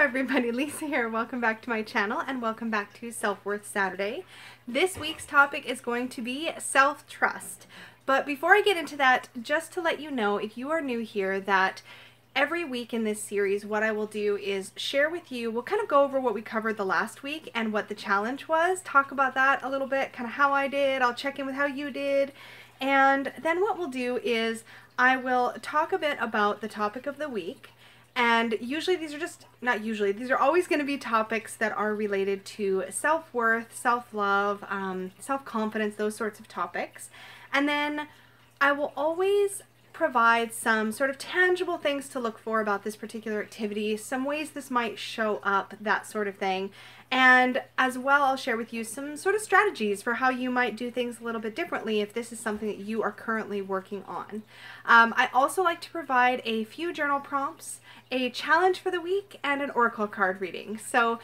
everybody, Lisa here. Welcome back to my channel and welcome back to Self-Worth Saturday. This week's topic is going to be self-trust. But before I get into that, just to let you know, if you are new here, that every week in this series, what I will do is share with you, we'll kind of go over what we covered the last week and what the challenge was, talk about that a little bit, kind of how I did, I'll check in with how you did, and then what we'll do is I will talk a bit about the topic of the week. And usually these are just, not usually, these are always going to be topics that are related to self-worth, self-love, self-confidence, those sorts of topics. And then I will always provide some sort of tangible things to look for about this particular activity, some ways this might show up, that sort of thing. And as well, I'll share with you some sort of strategies for how you might do things a little bit differently if this is something that you are currently working on. I also like to provide a few journal prompts, a challenge for the week, and an oracle card reading. So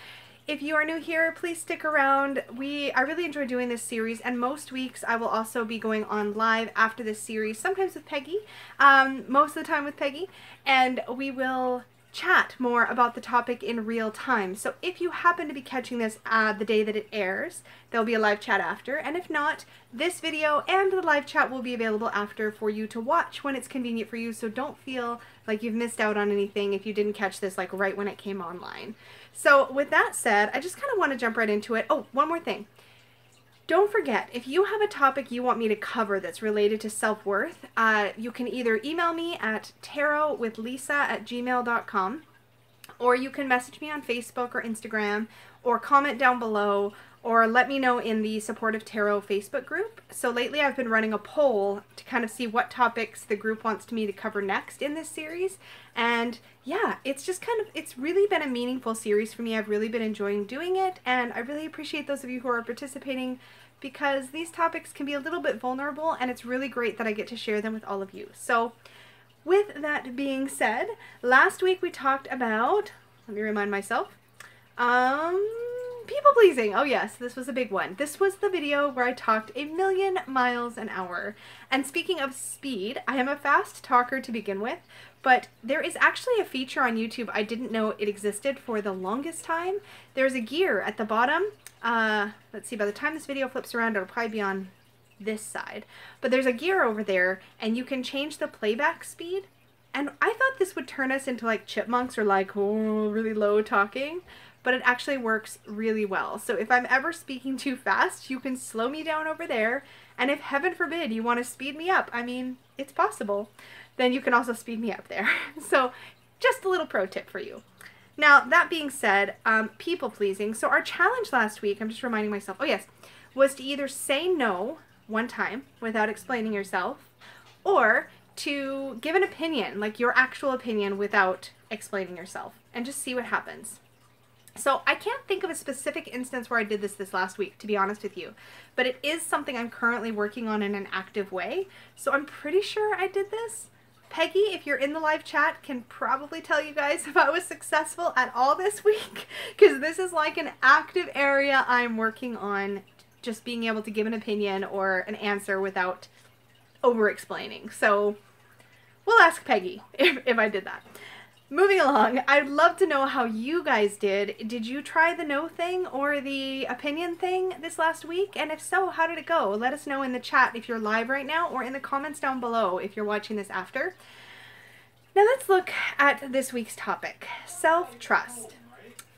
if you are new here, please stick around. I really enjoy doing this series, and most weeks I will also be going on live after this series, sometimes with Peggy, most of the time with Peggy, and we will chat more about the topic in real time. So if you happen to be catching this the day that it airs, there'll be a live chat after, and if not, this video and the live chat will be available after for you to watch when it's convenient for you, so don't feel like you've missed out on anything if you didn't catch this like right when it came online. So with that said, I just kind of want to jump right into it. Oh, one more thing. Don't forget, if you have a topic you want me to cover that's related to self-worth, you can either email me at tarotwithlisa@gmail.com, or you can message me on Facebook or Instagram, or comment down below, or let me know in the Supportive Tarot Facebook group. So lately I've been running a poll to kind of see what topics the group wants me to cover next in this series. And yeah, it's really been a meaningful series for me. I've really been enjoying doing it, and I really appreciate those of you who are participating, because these topics can be a little bit vulnerable, and it's really great that I get to share them with all of you. So with that being said, last week we talked about, let me remind myself, people pleasing. Oh yes, this was a big one. This was the video where I talked 1,000,000 miles an hour. And speaking of speed, I am a fast talker to begin with, but there is actually a feature on YouTube I didn't know it existed for the longest time. There's a gear at the bottom. Let's see, by the time this video flips around, it'll probably be on this side. But there's a gear over there, and you can change the playback speed. And I thought this would turn us into like chipmunks or like really low talking, but it actually works really well. So if I'm ever speaking too fast, you can slow me down over there, and if heaven forbid you want to speed me up, I mean, it's possible, then you can also speed me up there. So just a little pro tip for you. Now, that being said, people pleasing. So our challenge last week, I'm just reminding myself, oh yes, was to either say no one time without explaining yourself, or to give an opinion, like your actual opinion, without explaining yourself, and just see what happens. So I can't think of a specific instance where I did this last week, to be honest with you, but it is something I'm currently working on in an active way, so I'm pretty sure I did this. Peggy, if you're in the live chat, can probably tell you guys if I was successful at all this week, because this is like an active area I'm working on, just being able to give an opinion or an answer without over-explaining. So we'll ask Peggy if I did that. Moving along, I'd love to know how you guys did. Did you try the no thing or the opinion thing this last week? And if so, how did it go? Let us know in the chat if you're live right now, or in the comments down below if you're watching this after. Now let's look at this week's topic, self-trust.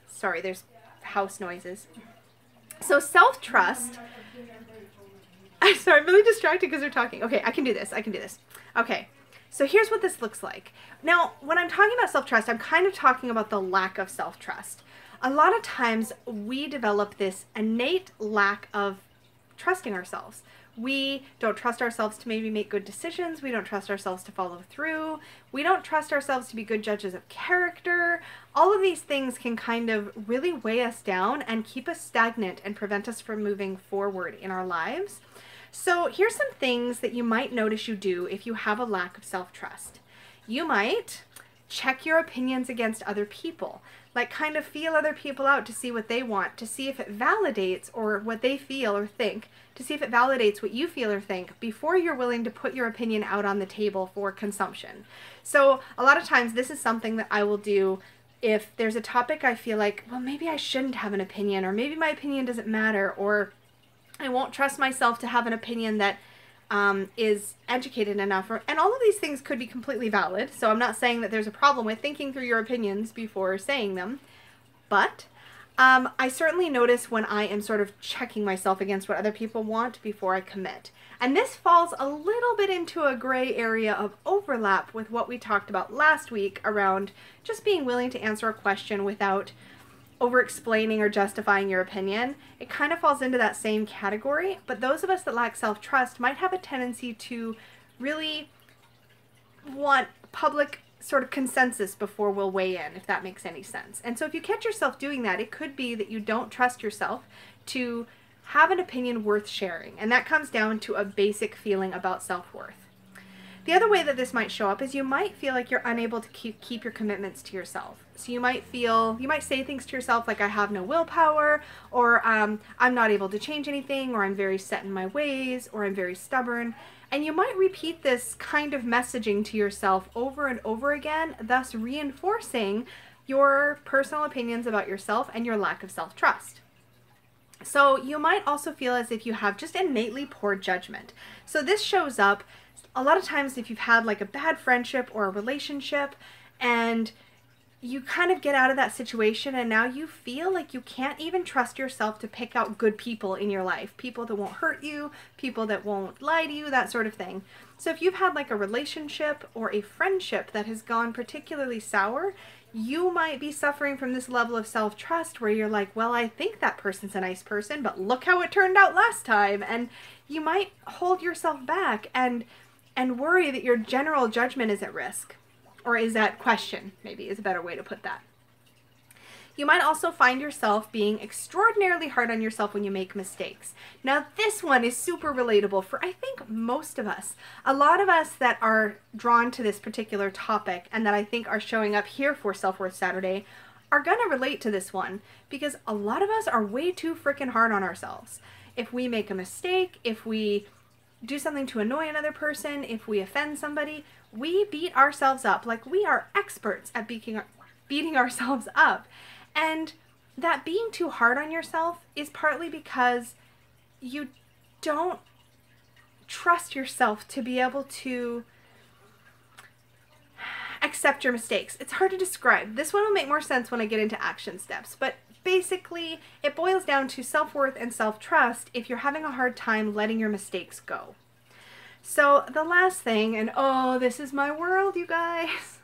Sorry, there's house noises. So self-trust, I'm sorry, I'm really distracted because they're talking. Okay, I can do this, Okay. So here's what this looks like. Now, when I'm talking about self-trust, I'm kind of talking about the lack of self-trust. A lot of times we develop this innate lack of trusting ourselves. We don't trust ourselves to maybe make good decisions. We don't trust ourselves to follow through. We don't trust ourselves to be good judges of character. All of these things can kind of really weigh us down and keep us stagnant and prevent us from moving forward in our lives. So here's some things that you might notice you do if you have a lack of self-trust. You might check your opinions against other people, like kind of feel other people out to see what they want, to see if it validates or what they feel or think, to see if it validates what you feel or think before you're willing to put your opinion out on the table for consumption. So a lot of times this is something that I will do If there's a topic I feel like, well, maybe I shouldn't have an opinion, or maybe my opinion doesn't matter, or I won't trust myself to have an opinion that is educated enough, and all of these things could be completely valid. So I'm not saying that there's a problem with thinking through your opinions before saying them, but I certainly notice when I am sort of checking myself against what other people want before I commit. And this falls a little bit into a gray area of overlap with what we talked about last week around just being willing to answer a question without over-explaining or justifying your opinion. It kind of falls into that same category, but those of us that lack self-trust might have a tendency to really want public sort of consensus before we'll weigh in, if that makes any sense. And so if you catch yourself doing that, it could be that you don't trust yourself to have an opinion worth sharing, and that comes down to a basic feeling about self-worth. The other way that this might show up is you might feel like you're unable to keep your commitments to yourself. So you might say things to yourself like, I have no willpower, or I'm not able to change anything, or I'm very set in my ways, or I'm very stubborn. And you might repeat this kind of messaging to yourself over and over again, thus reinforcing your personal opinions about yourself and your lack of self-trust. So you might also feel as if you have just innately poor judgment. So this shows up a lot of times if you've had like a bad friendship or a relationship, and you kind of get out of that situation and now you feel like you can't even trust yourself to pick out good people in your life. People that won't hurt you, people that won't lie to you, that sort of thing. So if you've had like a relationship or a friendship that has gone particularly sour, you might be suffering from this level of self-trust where you're like, well, I think that person's a nice person, but look how it turned out last time. And you might hold yourself back and worry that your general judgment is at risk, or is at question, maybe is a better way to put that. You might also find yourself being extraordinarily hard on yourself when you make mistakes. Now this one is super relatable for I think most of us. A lot of us that are drawn to this particular topic and that I think are showing up here for Self-Worth Saturday are gonna relate to this one, because a lot of us are way too freaking hard on ourselves. If we make a mistake, if we do something to annoy another person, if we offend somebody, we beat ourselves up like we are experts at beating ourselves up. And that being too hard on yourself is partly because you don't trust yourself to be able to accept your mistakes. It's hard to describe. This one will make more sense when I get into action steps, but basically it boils down to self-worth and self-trust if you're having a hard time letting your mistakes go. So the last thing, and oh, this is my world, you guys,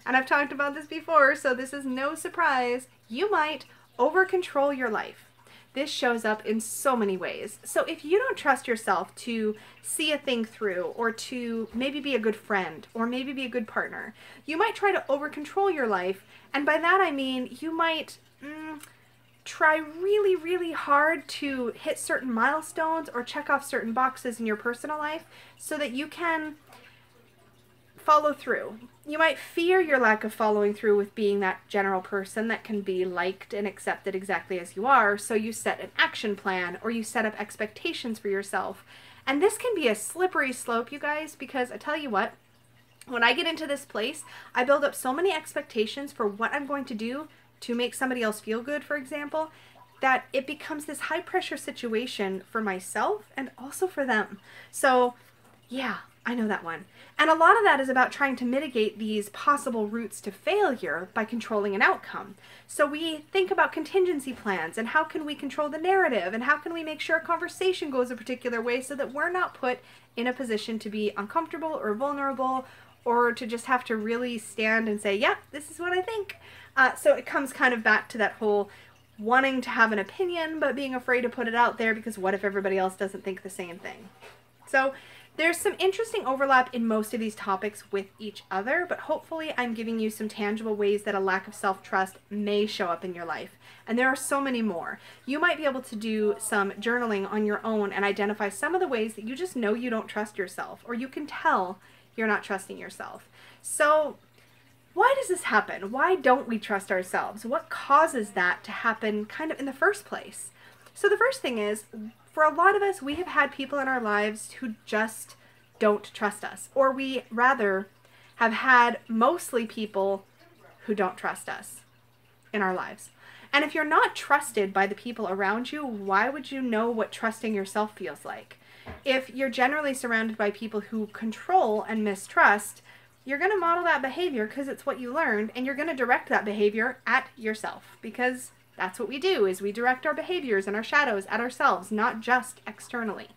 and I've talked about this before, so this is no surprise, you might over-control your life. This shows up in so many ways. So if you don't trust yourself to see a thing through, or to maybe be a good friend, or maybe be a good partner, you might try to over-control your life, and by that I mean you might try really, really hard to hit certain milestones or check off certain boxes in your personal life so that you can follow through. You might fear your lack of following through with being that general person that can be liked and accepted exactly as you are, so you set an action plan or you set up expectations for yourself. And this can be a slippery slope, you guys, because I tell you what, when I get into this place, I build up so many expectations for what I'm going to do to make somebody else feel good, for example, that it becomes this high pressure situation for myself and also for them. So yeah, I know that one. And a lot of that is about trying to mitigate these possible routes to failure by controlling an outcome. So we think about contingency plans and how can we control the narrative and how can we make sure a conversation goes a particular way so that we're not put in a position to be uncomfortable or vulnerable, or to just have to really stand and say, yeah, this is what I think. So it comes kind of back to that whole wanting to have an opinion but being afraid to put it out there because what if everybody else doesn't think the same thing? So there's some interesting overlap in most of these topics with each other, but hopefully I'm giving you some tangible ways that a lack of self-trust may show up in your life. And there are so many more. You might be able to do some journaling on your own and identify some of the ways that you just know you don't trust yourself, or you can tell you're not trusting yourself. So why does this happen? Why don't we trust ourselves? What causes that to happen kind of in the first place? So the first thing is, for a lot of us, we have had people in our lives who just don't trust us, or we rather have had mostly people who don't trust us. in our lives. And if you're not trusted by the people around you, why would you know what trusting yourself feels like? If you're generally surrounded by people who control and mistrust, you're going to model that behavior because it's what you learned, and you're going to direct that behavior at yourself, because that's what we do, is we direct our behaviors and our shadows at ourselves, not just externally.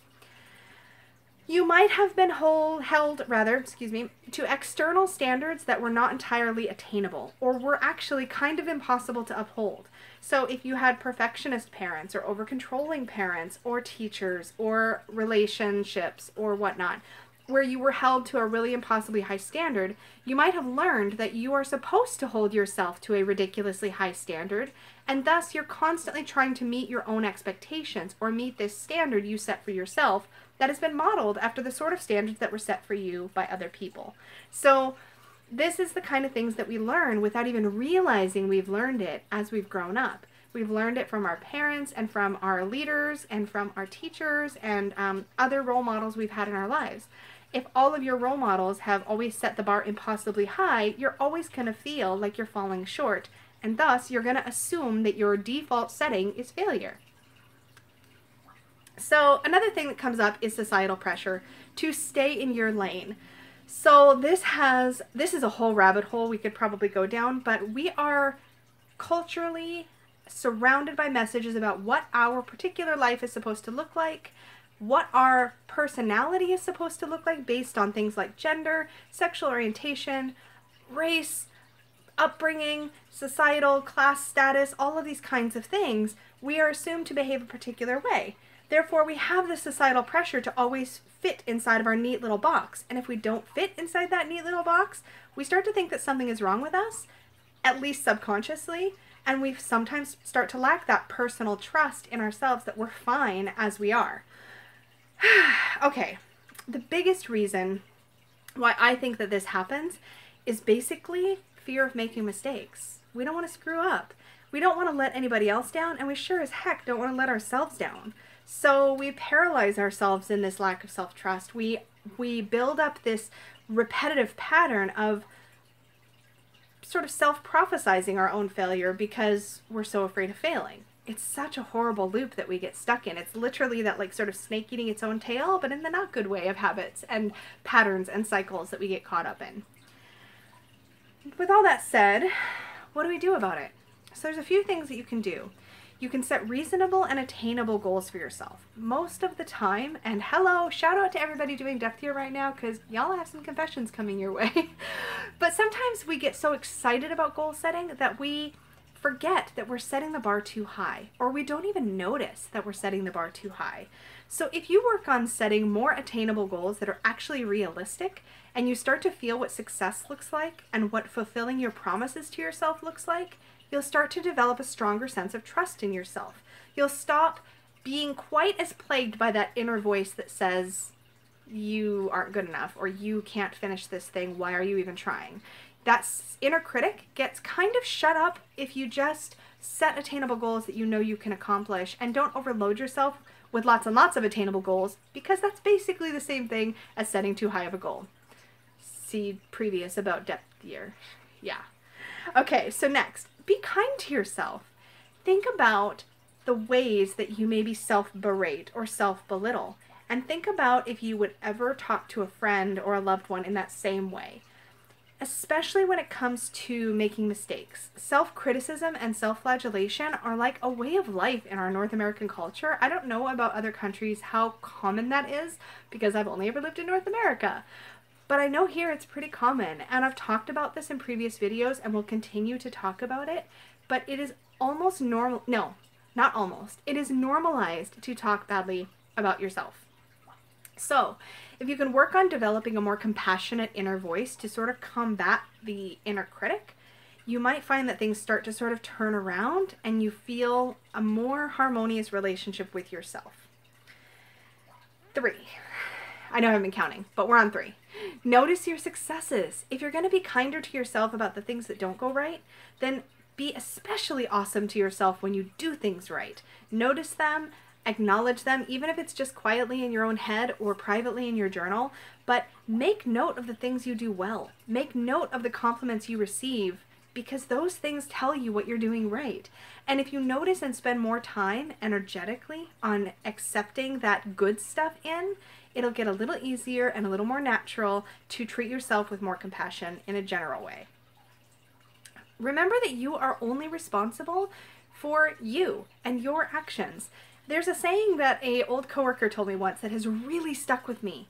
You might have been held to external standards that were not entirely attainable, or were actually kind of impossible to uphold. So if you had perfectionist parents, or over-controlling parents, or teachers, or relationships, or whatnot, where you were held to a really impossibly high standard, you might have learned that you are supposed to hold yourself to a ridiculously high standard, and thus you're constantly trying to meet your own expectations, or meet this standard you set for yourself that has been modeled after the sort of standards that were set for you by other people. So this is the kind of things that we learn without even realizing we've learned it as we've grown up. We've learned it from our parents and from our leaders and from our teachers and other role models we've had in our lives. If all of your role models have always set the bar impossibly high, you're always going to feel like you're falling short, and thus you're going to assume that your default setting is failure. So another thing that comes up is societal pressure to stay in your lane. So this is a whole rabbit hole we could probably go down, but we are culturally surrounded by messages about what our particular life is supposed to look like, what our personality is supposed to look like based on things like gender, sexual orientation, race, upbringing, societal, class status, all of these kinds of things. We are assumed to behave a particular way. Therefore, we have the societal pressure to always fit inside of our neat little box. And if we don't fit inside that neat little box, we start to think that something is wrong with us, at least subconsciously, and we sometimes start to lack that personal trust in ourselves that we're fine as we are. Okay, the biggest reason why I think that this happens is basically fear of making mistakes. We don't want to screw up. We don't want to let anybody else down, and we sure as heck don't want to let ourselves down. So we paralyze ourselves in this lack of self-trust. We build up this repetitive pattern of sort of self-prophesizing our own failure because we're so afraid of failing. It's such a horrible loop that we get stuck in. It's literally that like sort of snake eating its own tail, but in the not good way of habits and patterns and cycles that we get caught up in. With all that said, what do we do about it? So there's a few things that you can do. You can set reasonable and attainable goals for yourself. Most of the time, and hello, shout out to everybody doing Depth Year right now, because y'all have some confessions coming your way. But sometimes we get so excited about goal setting that we forget that we're setting the bar too high, or we don't even notice that we're setting the bar too high. So if you work on setting more attainable goals that are actually realistic, and you start to feel what success looks like and what fulfilling your promises to yourself looks like, you'll start to develop a stronger sense of trust in yourself. You'll stop being quite as plagued by that inner voice that says you aren't good enough, or you can't finish this thing, why are you even trying? That inner critic gets kind of shut up if you just set attainable goals that you know you can accomplish, and don't overload yourself with lots and lots of attainable goals, because that's basically the same thing as setting too high of a goal. See previous about Depth Year. Yeah. Okay, so next, be kind to yourself. Think about the ways that you maybe self-berate or self-belittle, and think about if you would ever talk to a friend or a loved one in that same way. Especially when it comes to making mistakes. Self-criticism and self-flagellation are like a way of life in our North American culture. I don't know about other countries how common that is, because I've only ever lived in North America. But I know here it's pretty common, and I've talked about this in previous videos and will continue to talk about it, but it is almost normal, no, not almost, it is normalized to talk badly about yourself. So, if you can work on developing a more compassionate inner voice to sort of combat the inner critic, you might find that things start to sort of turn around and you feel a more harmonious relationship with yourself. 3. I know I haven't been counting, but we're on 3. Notice your successes. If you're going to be kinder to yourself about the things that don't go right, then be especially awesome to yourself when you do things right. Notice them, acknowledge them, even if it's just quietly in your own head or privately in your journal, but make note of the things you do well. Make note of the compliments you receive because those things tell you what you're doing right. And if you notice and spend more time energetically on accepting that good stuff in, it'll get a little easier and a little more natural to treat yourself with more compassion in a general way. Remember that you are only responsible for you and your actions. There's a saying that an old coworker told me once that has really stuck with me.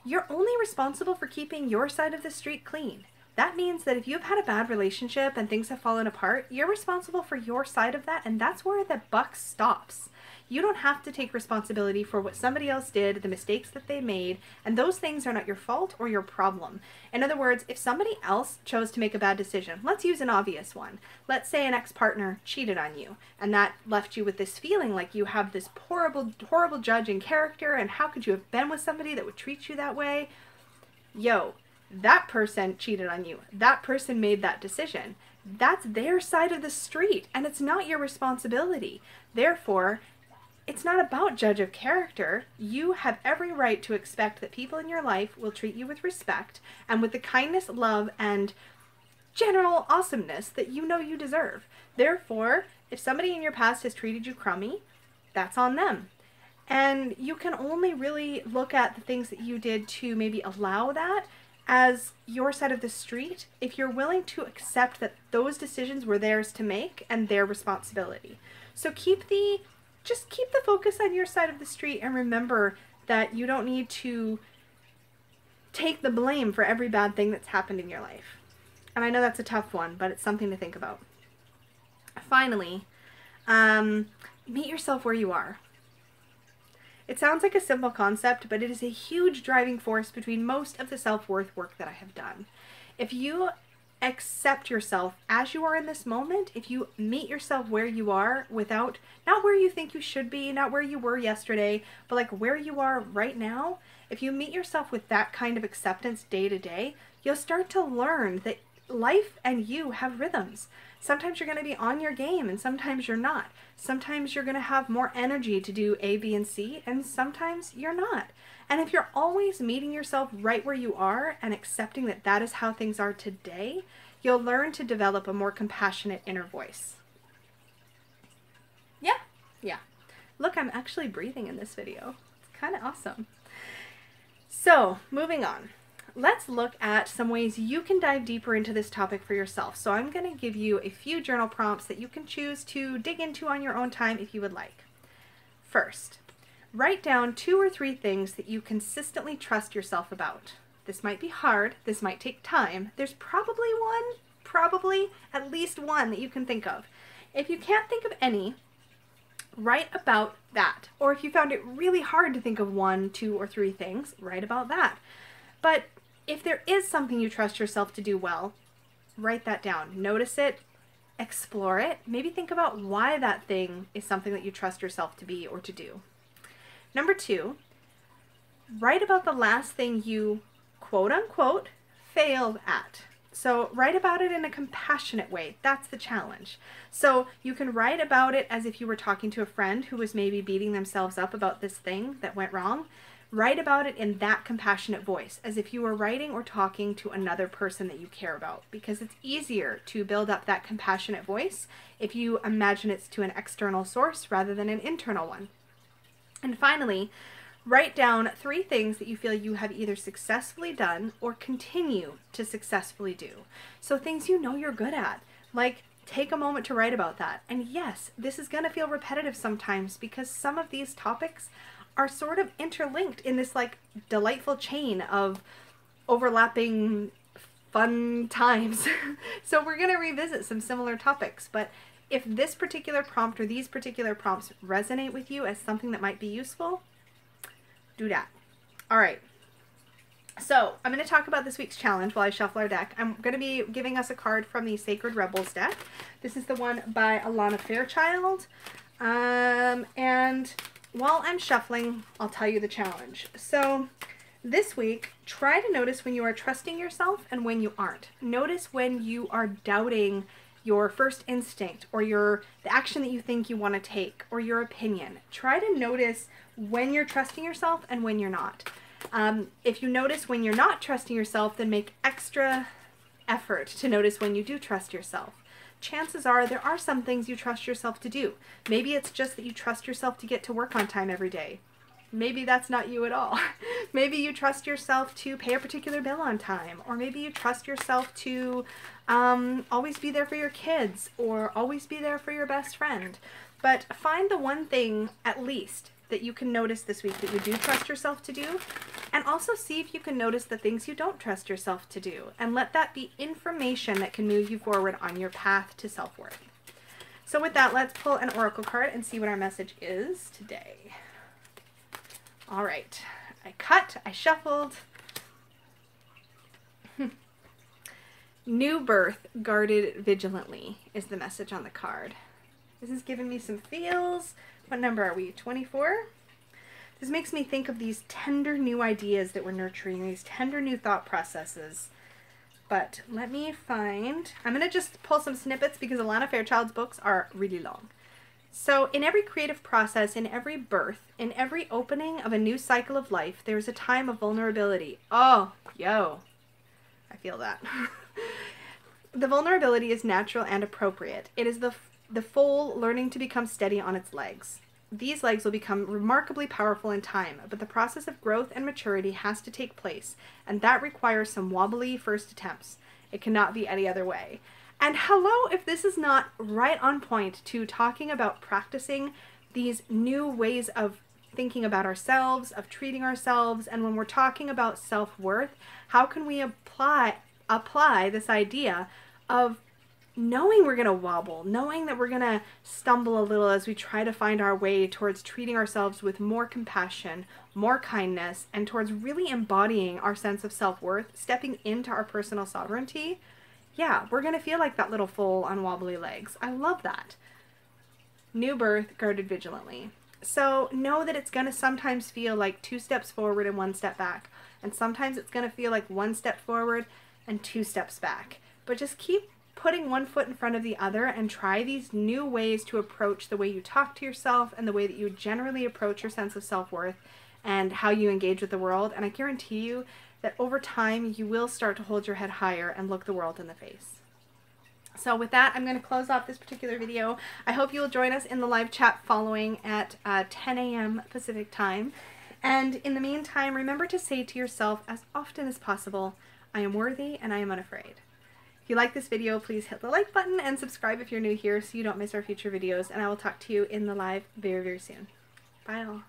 You're only responsible for keeping your side of the street clean. That means that if you've had a bad relationship and things have fallen apart, you're responsible for your side of that, and that's where the buck stops. You don't have to take responsibility for what somebody else did, the mistakes that they made, and those things are not your fault or your problem. In other words, if somebody else chose to make a bad decision, let's use an obvious one. Let's say an ex-partner cheated on you, and that left you with this feeling like you have this horrible judge in character, and how could you have been with somebody that would treat you that way? Yo, that person cheated on you. That person made that decision. That's their side of the street, and it's not your responsibility. Therefore, it's not about judge of character. You have every right to expect that people in your life will treat you with respect and with the kindness, love, and general awesomeness that you know you deserve. Therefore, if somebody in your past has treated you crummy, that's on them. And you can only really look at the things that you did to maybe allow that as your side of the street if you're willing to accept that those decisions were theirs to make and their responsibility. So just keep the focus on your side of the street, and remember that you don't need to take the blame for every bad thing that's happened in your life. And I know that's a tough one, but it's something to think about. Finally, meet yourself where you are. It sounds like a simple concept, but it is a huge driving force between most of the self-worth work that I have done. If you accept yourself as you are in this moment, if you meet yourself where you are without, not where you think you should be, not where you were yesterday, but like where you are right now, if you meet yourself with that kind of acceptance day to day, you'll start to learn that life and you have rhythms. Sometimes you're going to be on your game and sometimes you're not. Sometimes you're going to have more energy to do A, B, and C, and sometimes you're not. And if you're always meeting yourself right where you are and accepting that that is how things are today, you'll learn to develop a more compassionate inner voice. Yeah. Look, I'm actually breathing in this video. It's kind of awesome. So, moving on. Let's look at some ways you can dive deeper into this topic for yourself. So I'm going to give you a few journal prompts that you can choose to dig into on your own time if you would like. First, write down 2 or 3 things that you consistently trust yourself about. This might be hard, this might take time. There's probably at least one that you can think of. If you can't think of any, write about that. Or if you found it really hard to think of 1, 2, or 3 things, write about that. But if there is something you trust yourself to do well, write that down. Notice it, explore it, maybe think about why that thing is something that you trust yourself to be or to do. Number 2, write about the last thing you, quote unquote, failed at. So write about it in a compassionate way. That's the challenge. So you can write about it as if you were talking to a friend who was maybe beating themselves up about this thing that went wrong. Write about it in that compassionate voice, as if you were writing or talking to another person that you care about, because it's easier to build up that compassionate voice if you imagine it's to an external source rather than an internal one. And finally, write down 3 things that you feel you have either successfully done or continue to successfully do. So things you know you're good at, like take a moment to write about that. And yes, this is going to feel repetitive sometimes because some of these topics are sort of interlinked in this like delightful chain of overlapping fun times. So we're going to revisit some similar topics, but if this particular prompt or these particular prompts resonate with you as something that might be useful, do that. All right. So I'm going to talk about this week's challenge while I shuffle our deck. I'm going to be giving us a card from the Sacred Rebels deck. This is the one by Alana Fairchild. And while I'm shuffling, I'll tell you the challenge. So this week, try to notice when you are trusting yourself and when you aren't. Notice when you are doubting your first instinct or the action that you think you want to take or your opinion. Try to notice when you're trusting yourself and when you're not. If you notice when you're not trusting yourself, then make extra effort to notice when you do trust yourself. Chances are there are some things you trust yourself to do. Maybe it's just that you trust yourself to get to work on time every day. Maybe that's not you at all. Maybe you trust yourself to pay a particular bill on time, or maybe you trust yourself to always be there for your kids, or always be there for your best friend. But find the one thing, at least, that you can notice this week that you do trust yourself to do, and also see if you can notice the things you don't trust yourself to do, and let that be information that can move you forward on your path to self-worth. So with that, let's pull an oracle card and see what our message is today. All right, I cut, I shuffled. New birth guarded vigilantly is the message on the card. This is giving me some feels. What number are we, 24? This makes me think of these tender new ideas that we're nurturing, these tender new thought processes. But let me find, I'm going to just pull some snippets because Alana Fairchild's books are really long. So in every creative process, in every birth, in every opening of a new cycle of life, there's a time of vulnerability. Oh, yo, I feel that. The vulnerability is natural and appropriate. It is the foal learning to become steady on its legs. These legs will become remarkably powerful in time, but the process of growth and maturity has to take place, and that requires some wobbly first attempts. It cannot be any other way. And hello, if this is not right on point to talking about practicing these new ways of thinking about ourselves, of treating ourselves, and when we're talking about self-worth, how can we apply this idea of knowing we're going to wobble, knowing that we're going to stumble a little as we try to find our way towards treating ourselves with more compassion, more kindness, and towards really embodying our sense of self-worth, stepping into our personal sovereignty. Yeah, we're going to feel like that little foal on wobbly legs. I love that. New birth guarded vigilantly. So know that it's going to sometimes feel like 2 steps forward and 1 step back. And sometimes it's going to feel like 1 step forward and 2 steps back. But just keep putting one foot in front of the other and try these new ways to approach the way you talk to yourself and the way that you generally approach your sense of self-worth and how you engage with the world. And I guarantee you that over time you will start to hold your head higher and look the world in the face. So with that, I'm going to close off this particular video. I hope you will join us in the live chat following at 10 a.m. Pacific time. And in the meantime, remember to say to yourself as often as possible, I am worthy and I am unafraid. If you like this video, please hit the like button and subscribe if you're new here so you don't miss our future videos. And I will talk to you in the live very, very soon. Bye all.